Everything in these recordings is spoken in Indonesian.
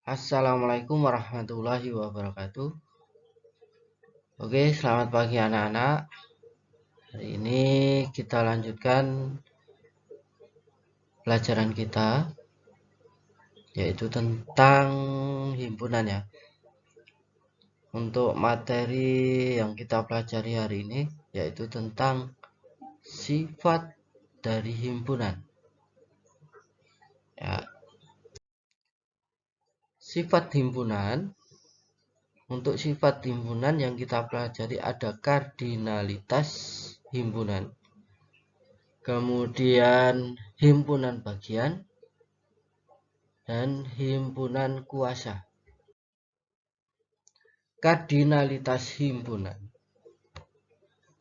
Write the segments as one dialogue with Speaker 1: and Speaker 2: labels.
Speaker 1: Assalamualaikum warahmatullahi wabarakatuh. Oke, selamat pagi anak-anak. Hari ini kita lanjutkan pelajaran kita, yaitu tentang himpunan ya. Untuk materi yang kita pelajari hari ini, yaitu tentang sifat dari himpunan. Ya, sifat himpunan. Untuk sifat himpunan yang kita pelajari ada kardinalitas himpunan. Kemudian himpunan bagian dan himpunan kuasa. Kardinalitas himpunan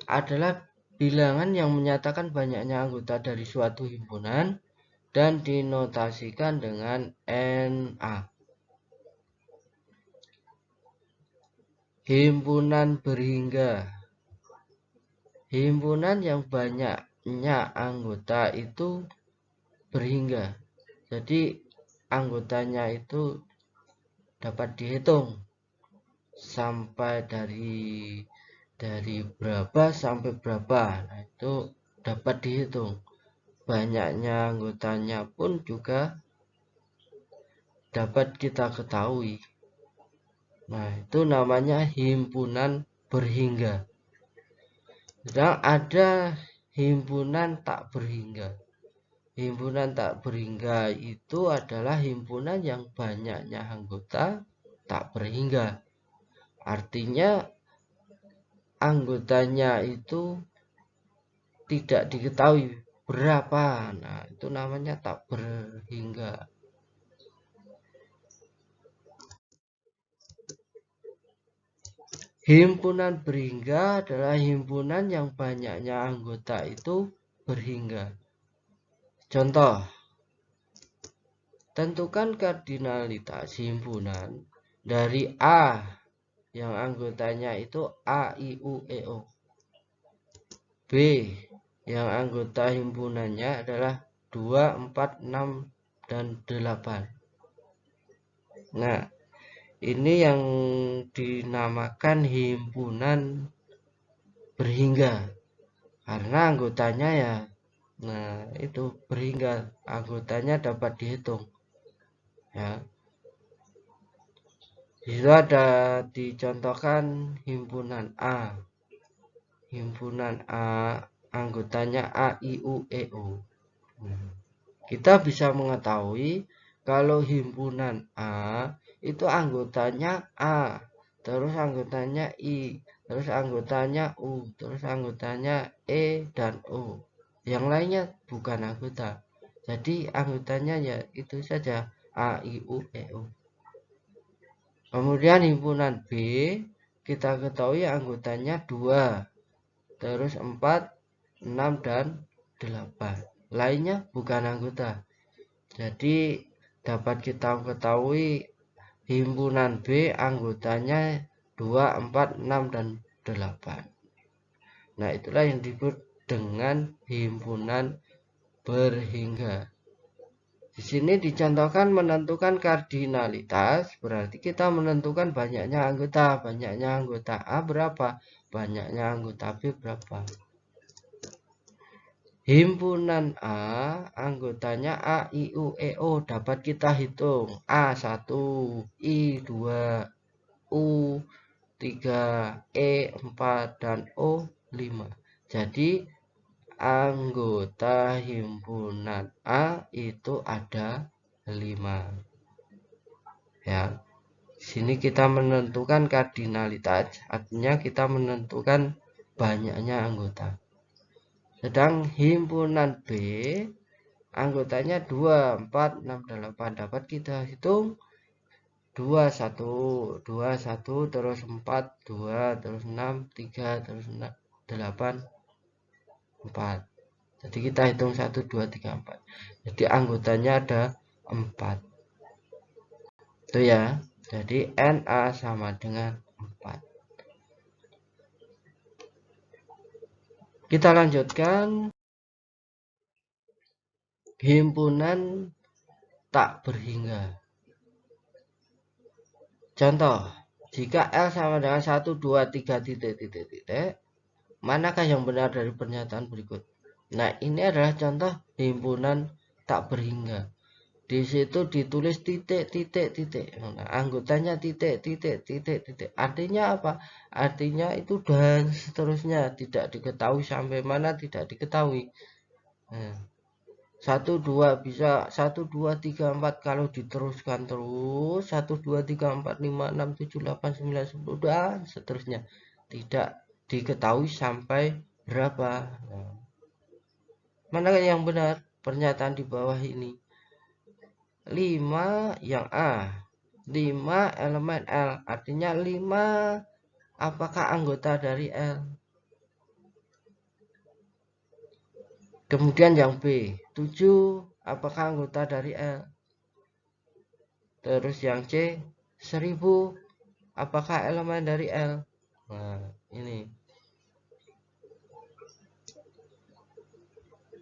Speaker 1: adalah bilangan yang menyatakan banyaknya anggota dari suatu himpunan dan dinotasikan dengan NA. Himpunan berhingga. Himpunan yang banyaknya anggota itu berhingga. Jadi anggotanya itu dapat dihitung sampai dari berapa sampai berapa. Nah, itu dapat dihitung. Banyaknya anggotanya pun juga dapat kita ketahui. Nah, itu namanya himpunan berhingga. Sedang ada himpunan tak berhingga. Himpunan tak berhingga itu adalah himpunan yang banyaknya anggota tak berhingga. Artinya anggotanya itu tidak diketahui berapa. Nah, itu namanya tak berhingga. Himpunan berhingga adalah himpunan yang banyaknya anggota itu berhingga. Contoh, tentukan kardinalitas himpunan dari A yang anggotanya itu A, I, U, E, O. B yang anggota himpunannya adalah 2, 4, 6, dan 8. Nah, ini yang dinamakan himpunan berhingga. Karena anggotanya ya, nah itu berhingga, anggotanya dapat dihitung. Ya. Di situ ada dicontohkan himpunan A. Himpunan A anggotanya A, I, U, E, O. Kita bisa mengetahui kalau himpunan A itu anggotanya A, terus anggotanya I, terus anggotanya U, terus anggotanya E dan O. Yang lainnya bukan anggota. Jadi anggotanya ya itu saja A, I, U, E, O. Kemudian himpunan B kita ketahui anggotanya 2, terus 4, 6, dan 8. Lainnya bukan anggota. Jadi dapat kita ketahui himpunan B anggotanya 2, 4, 6, dan 8. Nah, itulah yang disebut dengan himpunan berhingga. Di sini dicontohkan menentukan kardinalitas, berarti kita menentukan banyaknya anggota. Banyaknya anggota A berapa? Banyaknya anggota B berapa? Himpunan A, anggotanya A, I, U, E, O dapat kita hitung. A1, I2, U3, E4, dan O5. Jadi anggota himpunan A itu ada 5. Ya. Sini kita menentukan kardinalitas, artinya kita menentukan banyaknya anggota. Sedang himpunan B anggotanya 2, 4, 6, 8 dapat kita hitung 2, 1, 2, 1, terus 4, 2, terus 6, 3, terus 8, 4. Jadi kita hitung 1, 2, 3, 4. Jadi anggotanya ada 4. Itu ya. Jadi NA sama dengan 4. Kita lanjutkan himpunan tak berhingga. Contoh, jika L sama dengan 1, 2, 3, titik, titik, titik, manakah yang benar dari pernyataan berikut? Nah, ini adalah contoh himpunan tak berhingga. Di situ ditulis titik, titik, titik. Nah, anggotanya titik, titik, titik, titik. Artinya apa? Artinya itu dan seterusnya. Tidak diketahui sampai mana, tidak diketahui. Nah, 1, 2 bisa 1, 2, 3, 4 kalau diteruskan terus 1, 2, 3, 4, 5, 6, 7, 8, 9, 10 dan seterusnya. Tidak diketahui sampai berapa. Nah, mana yang benar? Pernyataan di bawah ini. 5 yang A. 5 elemen L. Artinya 5 apakah anggota dari L? Kemudian yang B. 7 apakah anggota dari L? Terus yang C. 1000 apakah elemen dari L? Nah, ini.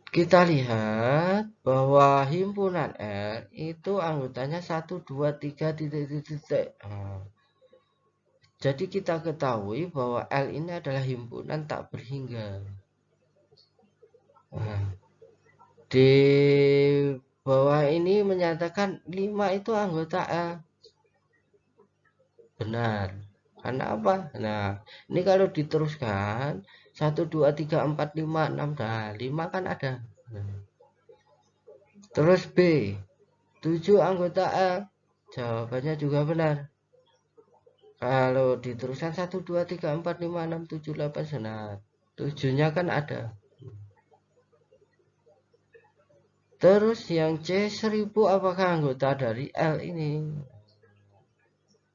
Speaker 1: Kita lihat bahwa himpunan L itu anggotanya 1, 2, 3, titik, titik, titik. Nah, jadi kita ketahui bahwa L ini adalah himpunan tak berhingga. Nah, di bawah ini menyatakan 5 itu anggota L. Benar. Karena apa? Nah, ini kalau diteruskan 1, 2, 3, 4, 5, 6. Nah, 5 kan ada. Terus B. 7 anggota L. Jawabannya juga benar. Kalau diteruskan 1, 2, 3, 4, 5, 6, 7, 8. Nah, 7-nya kan ada. Terus yang C 1000 apakah anggota dari L ini?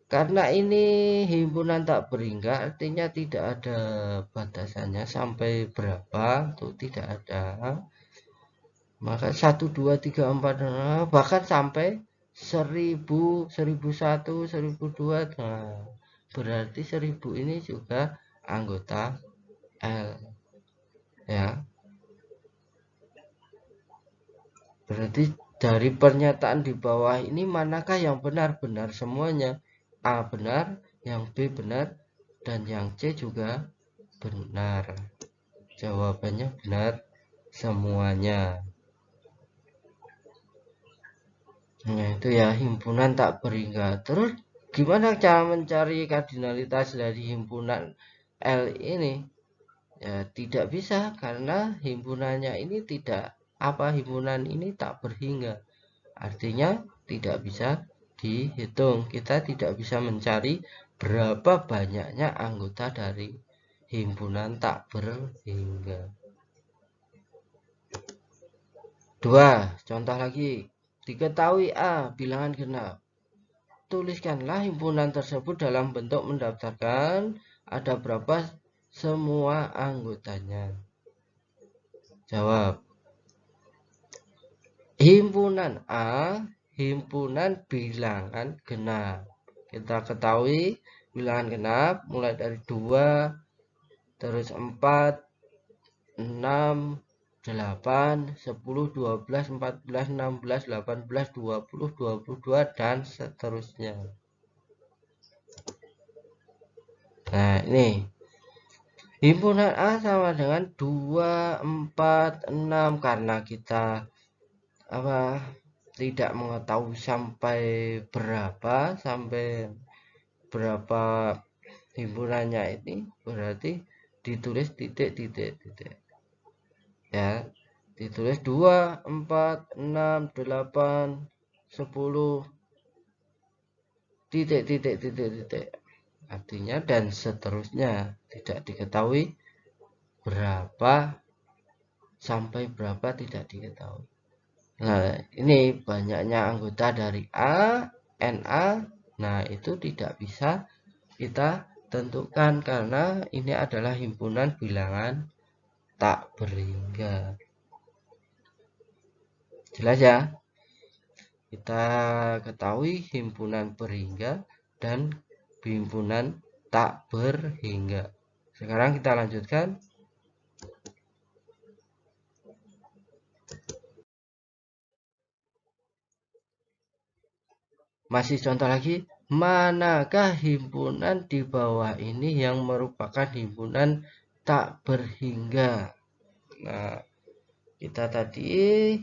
Speaker 1: Karena ini himpunan tak berhingga artinya tidak ada batasannya sampai berapa tuh tidak ada. Maka 1, 2, 3, 4 bahkan sampai 1000, 1001, 1002. Nah, berarti 1000 ini juga anggota L ya. Berarti dari pernyataan di bawah ini manakah yang benar? Benar semuanya. A benar, yang B benar, dan yang C juga benar. Jawabannya benar semuanya. Nah, itu ya himpunan tak berhingga. Terus gimana cara mencari kardinalitas dari himpunan L ini? Ya, tidak bisa karena himpunannya ini tidak himpunan ini tak berhingga. Artinya tidak bisa dihitung. Kita tidak bisa mencari berapa banyaknya anggota dari himpunan tak berhingga. 2. Contoh lagi. Diketahui A bilangan genap. Tuliskanlah himpunan tersebut dalam bentuk mendaftarkan ada berapa semua anggotanya. Jawab. Himpunan A, himpunan bilangan genap. Kita ketahui bilangan genap mulai dari 2, terus 4, 6, 8, 10, 12, 14, 16, 18, 20, 22, dan seterusnya. Nah, ini. Himpunan A sama dengan 2, 4, 6 karena kita tidak mengetahui sampai berapa himpunannya ini, berarti ditulis titik titik titik ya, ditulis 2, 4, 6, 8, 10 titik titik titik titik, artinya dan seterusnya tidak diketahui berapa sampai berapa tidak diketahui. Nah, ini banyaknya anggota dari A, NA. Nah, itu tidak bisa kita tentukan karena ini adalah himpunan bilangan tak berhingga. Jelas ya? Kita ketahui himpunan berhingga dan himpunan tak berhingga. Sekarang kita lanjutkan. Masih contoh lagi. manakah himpunan di bawah ini yang merupakan himpunan tak berhingga? Nah, kita tadi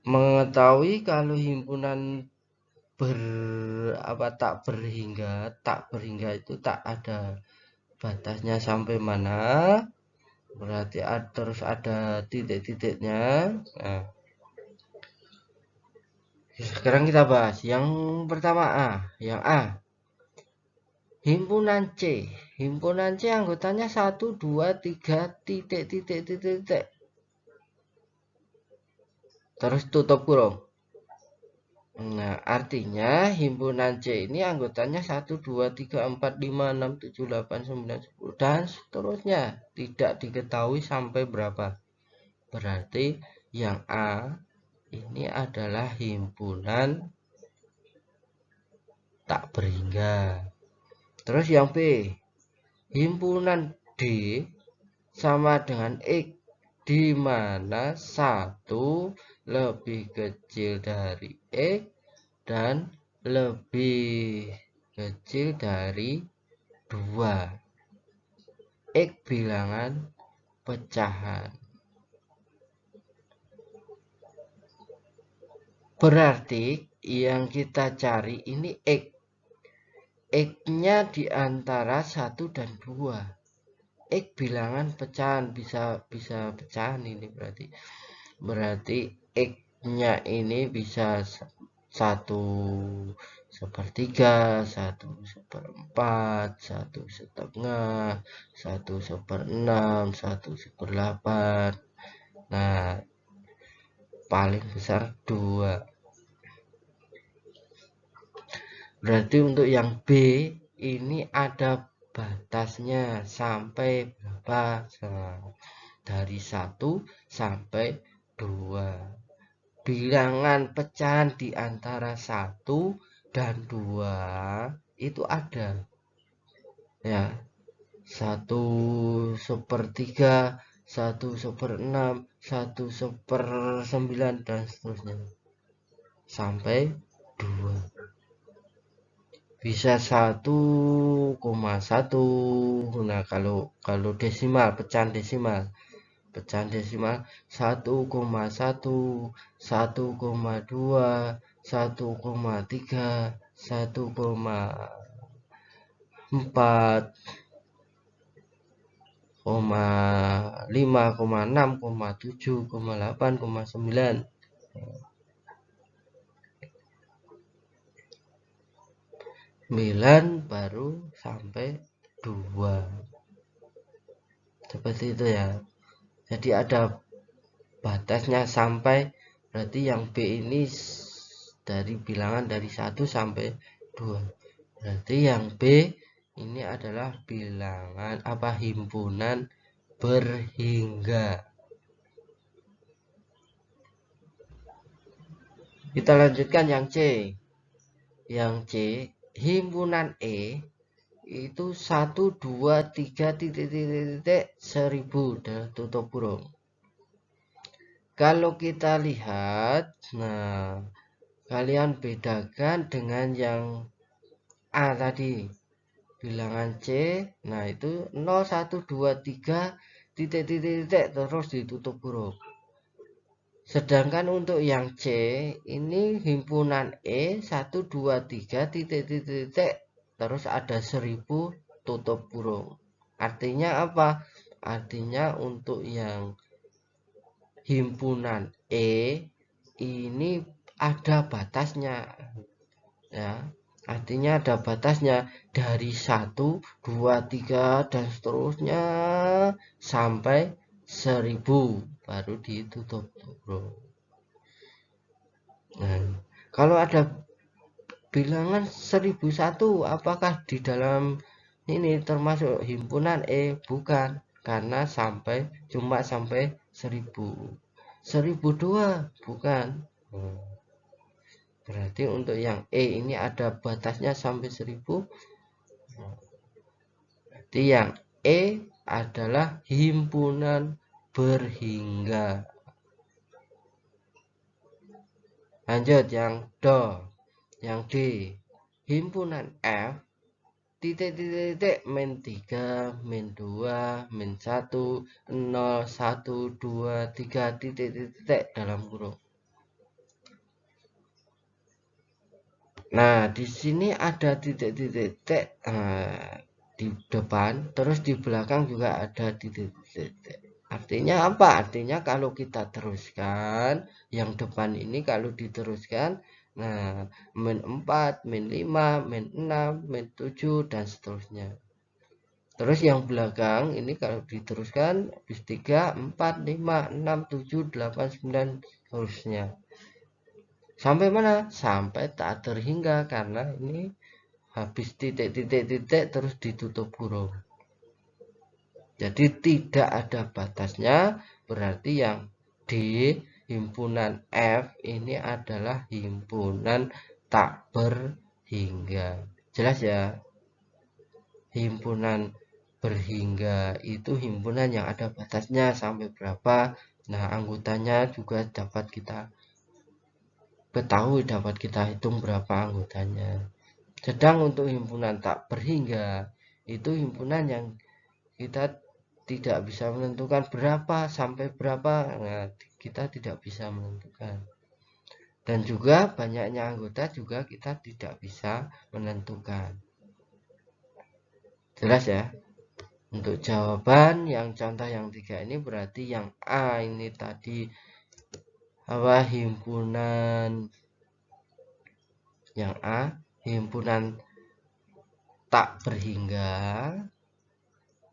Speaker 1: mengetahui kalau himpunan tak berhingga itu tak ada batasnya sampai mana, berarti terus ada titik-titiknya. Nah, sekarang kita bahas yang pertama yang A, himpunan C. Himpunan C anggotanya 1, 2, 3, titik. Terus tutup kurung. Nah, artinya himpunan C ini anggotanya 1, 2, 3, 4, 5, 6, 7, 8, 9, 10, dan seterusnya. Tidak diketahui sampai berapa. Berarti yang A ini adalah himpunan tak berhingga. Terus yang B, himpunan D sama dengan X, di mana 1 lebih kecil dari X dan lebih kecil dari 2. X bilangan pecahan. Berarti yang kita cari ini X. X-nya di antara 1 dan 2. X bilangan pecahan, bisa pecahan ini berarti X-nya ini bisa 1/3, 1/4, 1/2, 1/6, 1/8. Nah, paling besar 2. Berarti untuk yang B ini ada batasnya sampai berapa? Dari 1 sampai 2. Bilangan pecahan di antara 1 dan 2 itu ada. Ya. 1/3, 1/6, 1/9 dan seterusnya. Sampai 2. Bisa 1,1. Nah, kalau desimal, pecahan desimal 1,1, 1,2, 1,3, 1,4, 5, 6, 7, 8, 9. 9 baru sampai 2. Seperti itu ya. Jadi ada batasnya sampai, berarti yang B ini dari bilangan dari 1 sampai 2. Berarti yang B ini adalah bilangan himpunan berhingga. Kita lanjutkan yang C. Yang C, himpunan E itu 1, 2, 3, titik, 1000 dan tutup kurung. Kalau kita lihat, nah, kalian bedakan dengan yang A tadi, bilangan C. Nah, itu 0, 1, 2, 3, titik, terus ditutup kurung. Sedangkan untuk yang C, ini himpunan E 1, 2, 3, titik, terus ada 1000 tutup kurung. Artinya apa? Artinya untuk yang himpunan E ini ada batasnya. Ya, artinya ada batasnya dari 1, 2, 3 dan seterusnya sampai 1000 baru ditutup kurung. Nah, kalau ada bilangan 1001, apakah di dalam ini termasuk himpunan E? Bukan, karena cuma sampai 1000. 1002 bukan. Berarti untuk yang E ini ada batasnya sampai 1000. Berarti yang E adalah himpunan berhingga. Lanjut yang Do. Yang D, himpunan F titik min 3 min 2 min 1 0 1 2 3 titik dalam kurung. Nah, di sini ada titik-titik di depan, terus di belakang juga ada titik-titik. Artinya apa? Artinya kalau kita teruskan, yang depan ini kalau diteruskan, nah, min 4, min 5, min 6, min 7, dan seterusnya. Terus yang belakang ini kalau diteruskan, habis 3, 4, 5, 6, 7, 8, 9, seterusnya. Sampai mana? Sampai tak terhingga, karena ini habis titik-titik terus ditutup kurung. Jadi tidak ada batasnya, berarti yang D, himpunan F ini adalah himpunan tak berhingga. Jelas ya? Himpunan berhingga itu himpunan yang ada batasnya sampai berapa. Nah, anggotanya juga dapat kita ketahui, dapat kita hitung berapa anggotanya. Sedang untuk himpunan tak berhingga itu himpunan yang kita tidak bisa menentukan berapa sampai berapa. Nah, kita tidak bisa menentukan. Dan juga banyaknya anggota juga kita tidak bisa menentukan. Jelas ya? Untuk jawaban yang contoh yang 3 ini berarti yang A ini tadi apa, himpunan, yang A himpunan tak berhingga.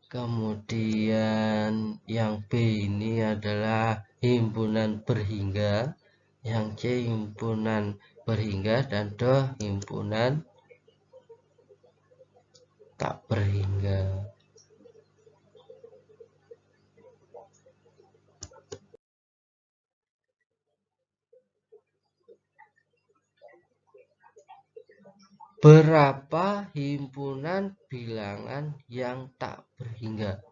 Speaker 1: Kemudian yang B ini adalah himpunan berhingga, yang C himpunan berhingga, dan D himpunan tak berhingga. Berapa himpunan bilangan yang tak berhingga?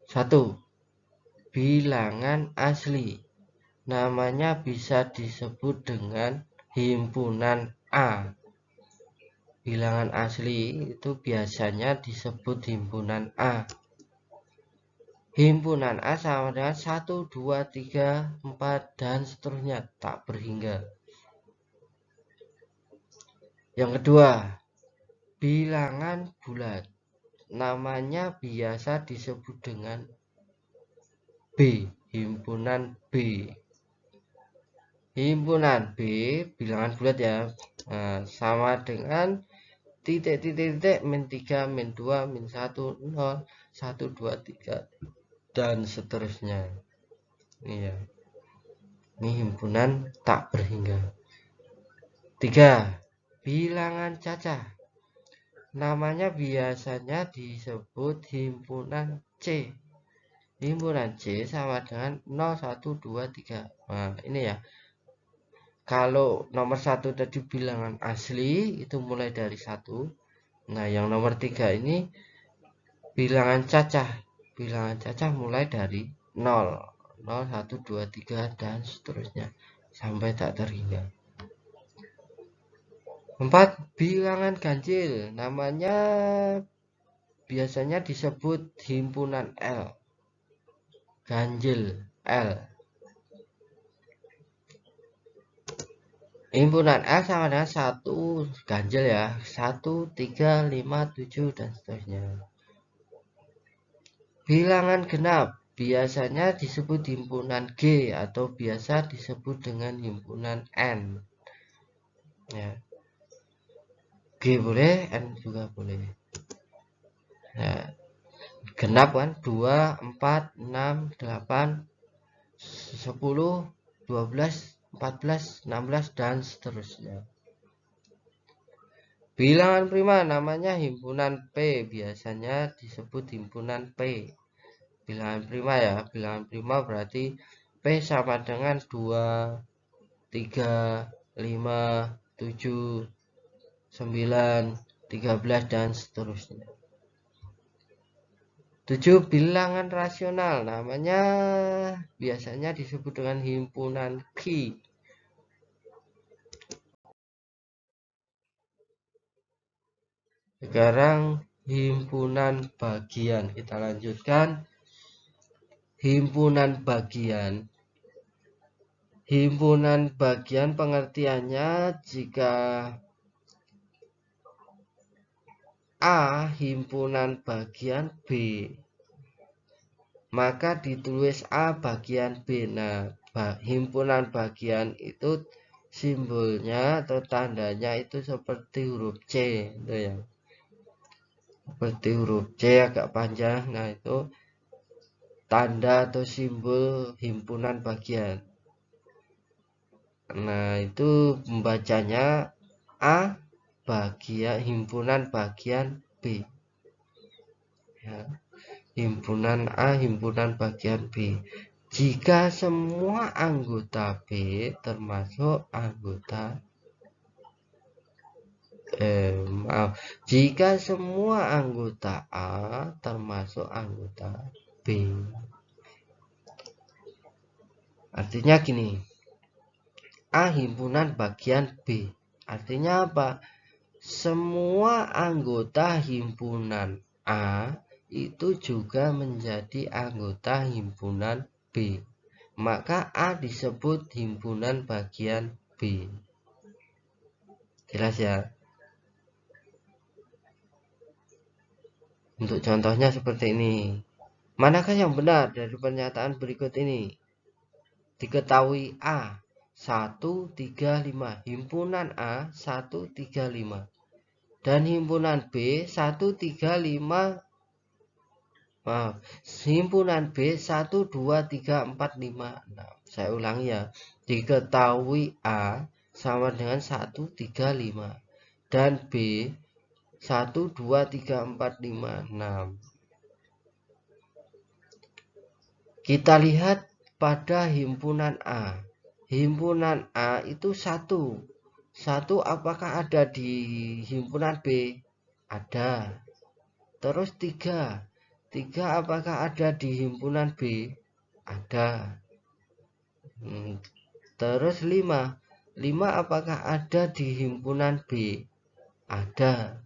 Speaker 1: 1. Bilangan asli. Namanya bisa disebut dengan himpunan A. Bilangan asli itu biasanya disebut himpunan A. Himpunan A sama dengan 1, 2, 3, 4, dan seterusnya, tak berhingga. Yang kedua, bilangan bulat. Namanya biasa disebut dengan B, himpunan B. Himpunan B, bilangan bulat ya, sama dengan titik min 3, min 2, min 1, 0, 1, 2, 3, dan seterusnya. Iya. Ini himpunan tak berhingga. 3. Bilangan cacah. Namanya biasanya disebut himpunan C. Himpunan C sama dengan 0, 1, 2, 3. Nah, ini ya. Kalau nomor 1 tadi bilangan asli, itu mulai dari 1. Nah, yang nomor 3 ini bilangan cacah. Bilangan cacah mulai dari 0. 0, 1, 2, 3, dan seterusnya. Sampai tak terhingga. 4. Bilangan ganjil. Namanya biasanya disebut himpunan L. Ganjil L. Himpunan L sama dengan 1 ganjil ya. 1, 3, 5, 7, dan seterusnya. Bilangan genap. Biasanya disebut himpunan G atau biasa disebut dengan himpunan N. Ya. G boleh, N juga boleh. Nah, genap kan 2, 4, 6, 8, 10, 12, 14, 16, dan seterusnya. Bilangan prima namanya himpunan P, biasanya disebut himpunan P. Bilangan prima ya, bilangan prima berarti P sama dengan 2, 3, 5, 7, 9, 13, dan seterusnya. 7. Bilangan rasional. Namanya biasanya disebut dengan himpunan Q. Sekarang himpunan bagian. Kita lanjutkan. Himpunan bagian. Himpunan bagian pengertiannya jika A himpunan bagian B, maka ditulis A bagian B. Nah, himpunan bagian itu simbolnya atau tandanya itu seperti huruf C, itu ya. Seperti huruf C agak panjang. Nah, itu tanda atau simbol himpunan bagian. Nah, itu membacanya A bagian himpunan bagian B. Ya. Himpunan A himpunan bagian B. Jika semua anggota B termasuk anggota jika semua anggota A termasuk anggota B. Artinya gini. A himpunan bagian B. Artinya apa? Semua anggota himpunan A itu juga menjadi anggota himpunan B. Maka A disebut himpunan bagian B. Jelas ya? Untuk contohnya seperti ini. Manakah yang benar dari pernyataan berikut ini? Diketahui A 135, himpunan A 135. Dan himpunan B 135, maaf, himpunan B 1, 2, 3, 4, 5. Nah, saya ulangi ya. Diketahui A sama dengan 135 dan B 1, 2, 3, 4, 5, 6. Kita lihat pada himpunan A. Himpunan A itu 1. 1 apakah ada di himpunan B? Ada. Terus 3. 3 apakah ada di himpunan B? Ada. Terus 5. 5 apakah ada di himpunan B? Ada.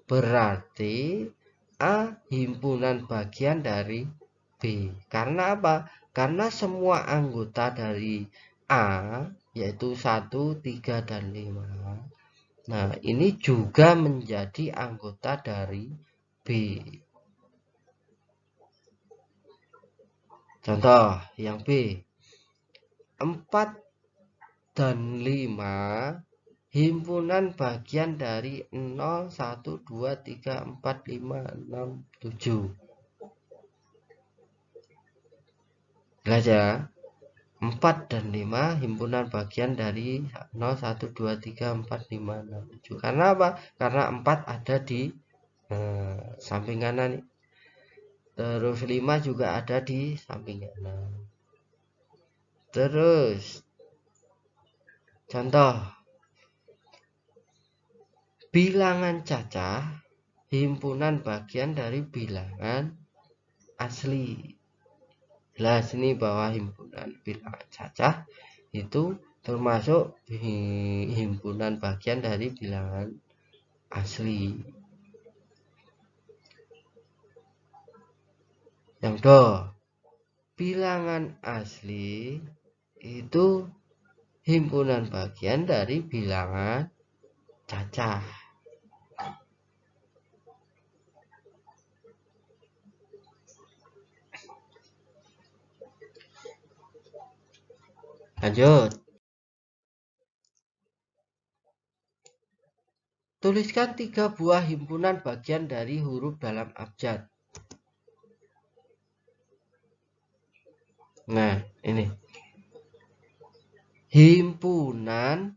Speaker 1: Berarti A himpunan bagian dari B. Karena apa? Karena semua anggota dari A yaitu 1, 3, dan 5. Nah, ini juga menjadi anggota dari B. Contoh yang B. 4 dan 5 himpunan bagian dari 0, 1, 2, 3, 4, 5, 6, 7. Jelas ya? 4 dan 5 himpunan bagian dari 0, 1, 2, 3, 4, 5, 6, 7. Karena apa? Karena 4 ada di samping kanan. Terus 5 juga ada di samping kanan. Terus contoh bilangan cacah himpunan bagian dari bilangan asli. Jelas ini bahwa himpunan bilangan cacah itu termasuk himpunan bagian dari bilangan asli. Yang kedua, bilangan asli itu himpunan bagian dari bilangan cacah. Lanjut. Tuliskan 3 buah himpunan bagian dari huruf dalam abjad. Nah, ini. Himpunan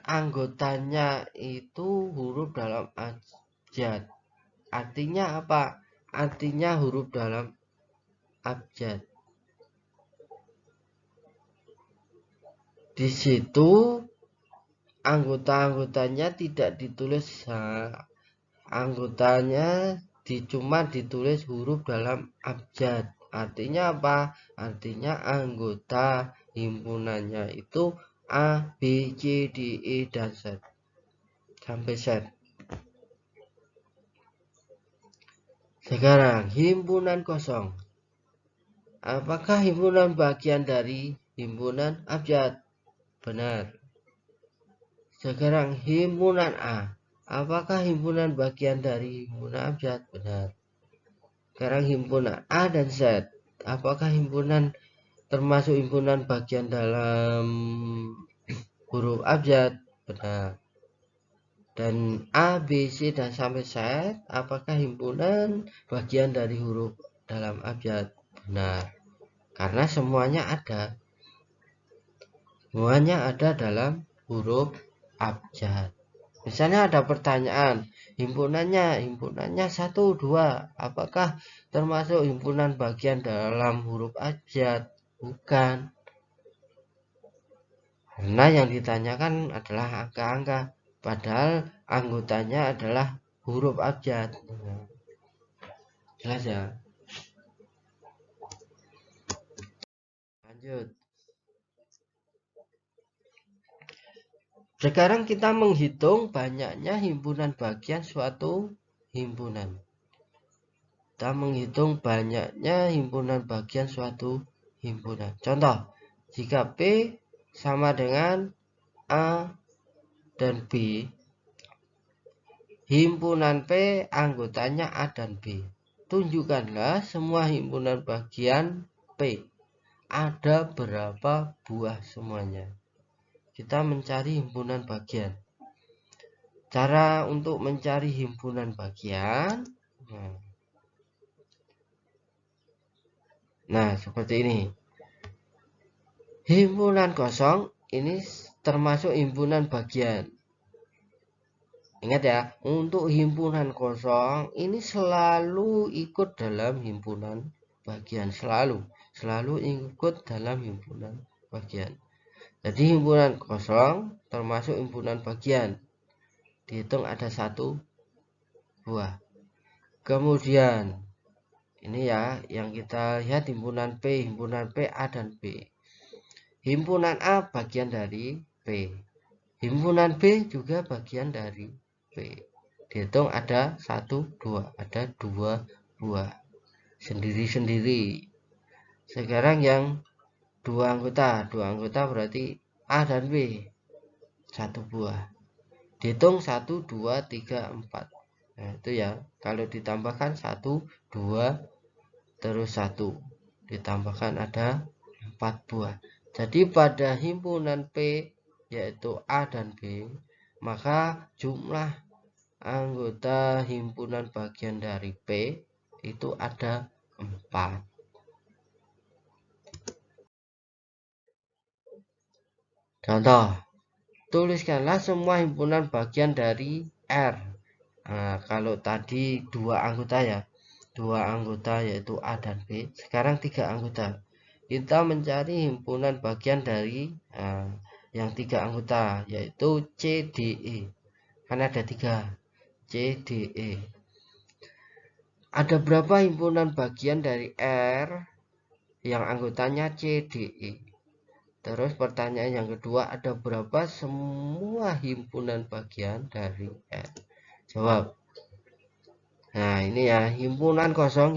Speaker 1: anggotanya itu huruf dalam abjad. Artinya apa? Artinya huruf dalam abjad. Di situ anggota-anggotanya tidak ditulis anggotanya cuma ditulis huruf dalam abjad. Artinya apa? Artinya anggota himpunannya itu A, B, C, D, E, dan Z. Sampai Z. Sekarang himpunan kosong. Apakah himpunan bagian dari himpunan abjad? Benar. Sekarang himpunan A. Apakah himpunan bagian dari himpunan abjad? Benar. Sekarang himpunan A dan Z. Apakah himpunan termasuk himpunan bagian dalam huruf abjad? Benar. Dan A, B, C, dan sampai Z, apakah himpunan bagian dari huruf dalam abjad? Benar. Karena semuanya ada. Semuanya ada dalam huruf abjad. Misalnya ada pertanyaan, himpunannya 1, 2, apakah termasuk himpunan bagian dalam huruf abjad? Bukan. Karena yang ditanyakan adalah angka-angka, padahal anggotanya adalah huruf abjad. Jelas ya? Lanjut. Sekarang kita menghitung banyaknya himpunan bagian suatu himpunan. Kita menghitung banyaknya himpunan bagian suatu himpunan. Contoh, jika P sama dengan A dan B, himpunan P anggotanya A dan B. Tunjukkanlah semua himpunan bagian P. Ada berapa buah semuanya? Kita mencari himpunan bagian. Cara untuk mencari himpunan bagian, nah seperti ini. Himpunan kosong ini termasuk himpunan bagian. Ingat ya, untuk himpunan kosong ini selalu ikut dalam himpunan bagian. Selalu ikut dalam himpunan bagian. Jadi himpunan kosong termasuk himpunan bagian. Dihitung ada 1 buah. Kemudian ini ya yang kita lihat himpunan P, A dan B. Himpunan A bagian dari P. Himpunan B juga bagian dari P. Dihitung ada 1, 2, ada 2 buah. Sendiri-sendiri. Sekarang yang dua anggota berarti A dan B. 1 buah. Dihitung 1, 2, 3, 4. Nah, itu ya. Kalau ditambahkan 1, 2, terus 1. Ditambahkan ada 4 buah. Jadi pada himpunan P, yaitu A dan B, maka jumlah anggota himpunan bagian dari P itu ada 4. Contoh, tuliskanlah semua himpunan bagian dari R. Nah, kalau tadi 2 anggota ya, 2 anggota yaitu A dan B. Sekarang 3 anggota. Kita mencari himpunan bagian dari yang 3 anggota yaitu C, D, E. Kan ada 3 C, D, E. Ada berapa himpunan bagian dari R yang anggotanya C, D, E? Terus pertanyaan yang kedua, ada berapa semua himpunan bagian dari R? Jawab. Nah ini ya, himpunan kosong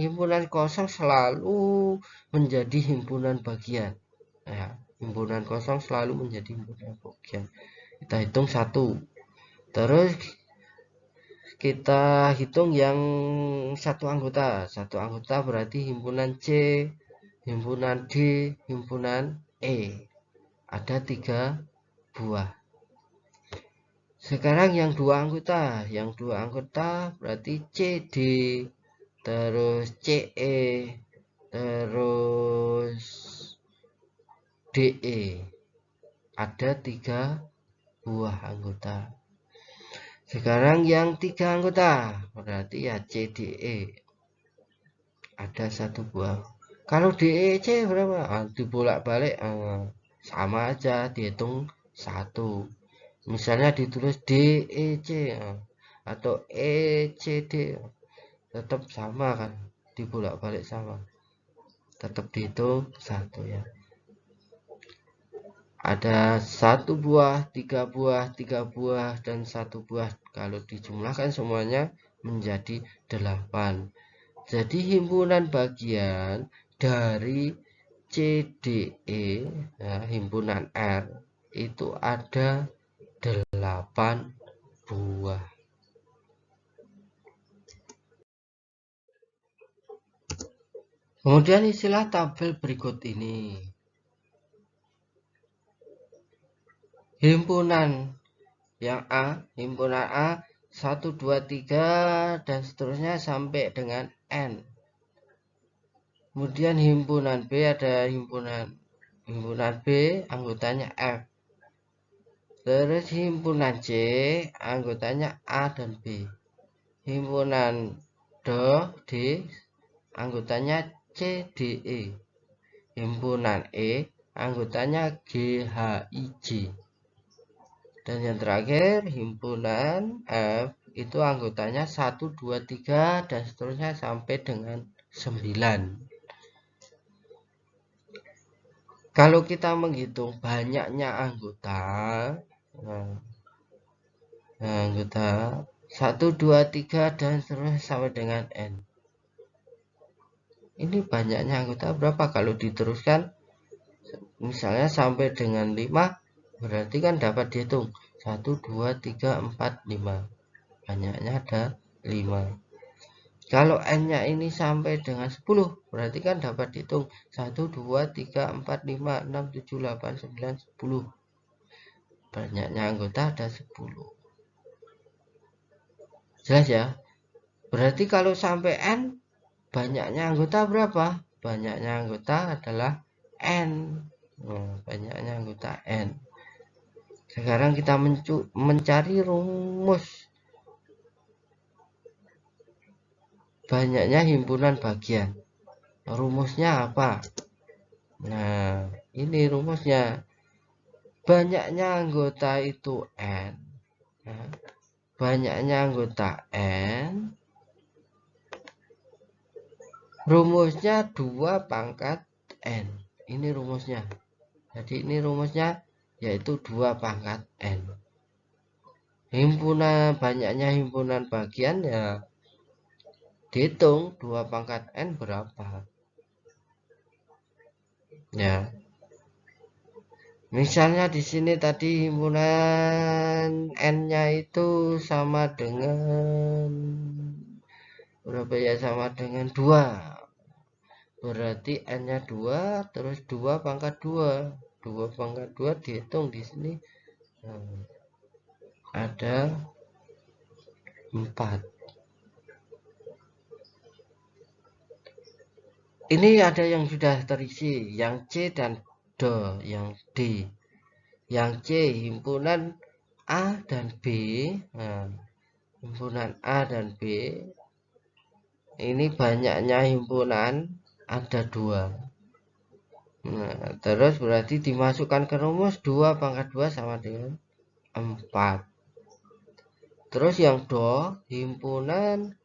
Speaker 1: selalu menjadi himpunan bagian. Nah, himpunan kosong selalu menjadi himpunan bagian. Kita hitung 1. Terus kita hitung yang 1 anggota. 1 anggota berarti himpunan C, himpunan D, himpunan E. Ada 3 buah. Sekarang yang 2 anggota berarti CD, terus CE, terus DE. Ada 3 buah anggota. Sekarang yang 3 anggota berarti ya CDE. Ada 1 buah. Kalau DEC berapa? Dibolak-balik sama aja, dihitung 1. Misalnya ditulis DEC atau ECD, tetap sama kan, dibolak-balik sama, tetap dihitung 1 ya. Ada 1 buah, 3 buah, 3 buah, dan 1 buah. Kalau dijumlahkan semuanya menjadi 8. Jadi himpunan bagian dari CDE, nah, himpunan R itu ada 8 buah. Kemudian istilah tabel berikut ini. Himpunan yang A, himpunan A 1, 2, 3 dan seterusnya sampai dengan N. Kemudian himpunan B ada himpunan B anggotanya F. Terus himpunan C anggotanya A dan B. Himpunan D anggotanya C, D, E. Himpunan E anggotanya G, H, I, J. Dan yang terakhir himpunan F itu anggotanya 1, 2, 3 dan seterusnya sampai dengan 9. Kalau kita menghitung banyaknya anggota, anggota 1, 2, 3 dan seterusnya sampai dengan N. Ini banyaknya anggota berapa? Kalau diteruskan misalnya sampai dengan 5, berarti kan dapat dihitung 1, 2, 3, 4, 5. Banyaknya ada 5. Kalau N-nya ini sampai dengan 10, berarti kan dapat dihitung 1, 2, 3, 4, 5, 6, 7, 8, 9, 10. Banyaknya anggota ada 10. Jelas ya? Berarti kalau sampai N, banyaknya anggota berapa? Banyaknya anggota adalah N. Banyaknya anggota N. Sekarang kita mencari rumus banyaknya himpunan bagian. Rumusnya apa? Nah, ini rumusnya. Banyaknya anggota itu N. Nah, banyaknya anggota N. Rumusnya 2 pangkat N. Ini rumusnya. Jadi ini rumusnya yaitu 2 pangkat N. Himpunan banyaknya himpunan bagian ya dihitung 2 pangkat N berapa. Ya. Misalnya di sini tadi himpunan N-nya itu sama dengan berapa ya? Sama dengan 2. Berarti N-nya 2 terus 2 pangkat 2. 2 pangkat 2 dihitung di sini ada 4. Ini ada yang sudah terisi, yang C dan D, yang D. Yang C himpunan A dan B. Nah, himpunan A dan B. Ini banyaknya himpunan ada 2. Nah, terus berarti dimasukkan ke rumus 2 pangkat 2 sama dengan 4. Terus yang do himpunan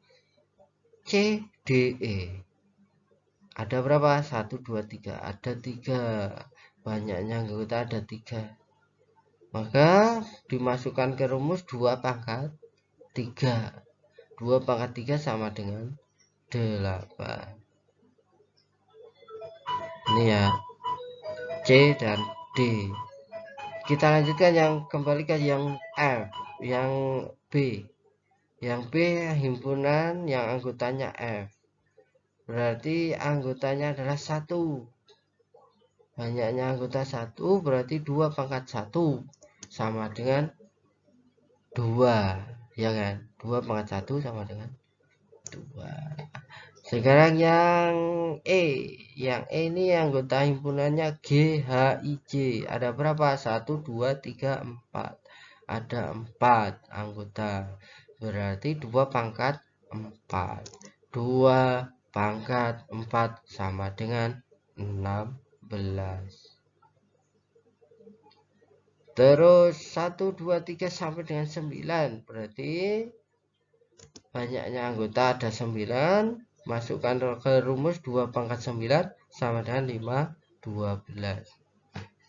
Speaker 1: C, D, E. Ada berapa? 1, 2, 3. Ada 3. Banyaknya anggota ada 3. Maka dimasukkan ke rumus 2 pangkat 3. 2 pangkat 3 sama dengan 8. Ini ya. C dan D. Kita lanjutkan yang kembali ke yang F, yang B. Yang B himpunan yang anggotanya F. Berarti anggotanya adalah 1. Banyaknya anggota 1 berarti 2 pangkat 1 sama dengan 2. Ya kan? 2 pangkat 1 sama dengan 2. Sekarang yang E. Yang E ini anggota himpunannya G, H, I, J. Ada berapa? 1, 2, 3, 4. Ada 4 anggota. Berarti 2 pangkat 4. 2 pangkat 4 sama dengan 16. Terus 1, 2, 3 sampai dengan 9. Berarti banyaknya anggota ada 9. Masukkan ke rumus 2 pangkat 9 sama dengan 5, 12.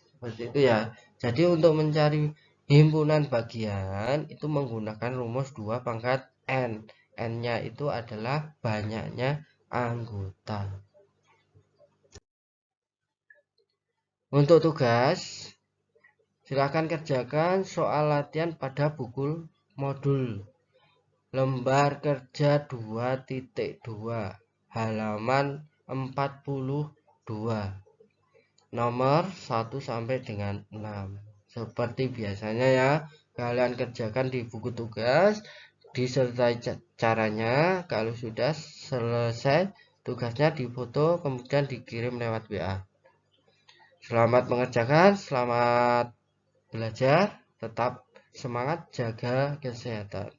Speaker 1: Seperti itu ya. Jadi untuk mencari himpunan bagian itu menggunakan rumus 2 pangkat N. N-nya itu adalah banyaknya anggota. Untuk tugas, silakan kerjakan soal latihan pada buku modul lembar kerja 2.2 halaman 42 nomor 1 sampai dengan 6. Seperti biasanya ya, kalian kerjakan di buku tugas, disertai caranya. Kalau sudah selesai tugasnya difoto kemudian dikirim lewat WA. Selamat mengerjakan, selamat belajar, tetap semangat, jaga kesehatan.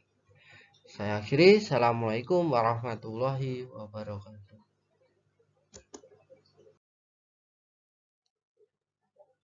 Speaker 1: Saya akhiri, assalamualaikum warahmatullahi wabarakatuh.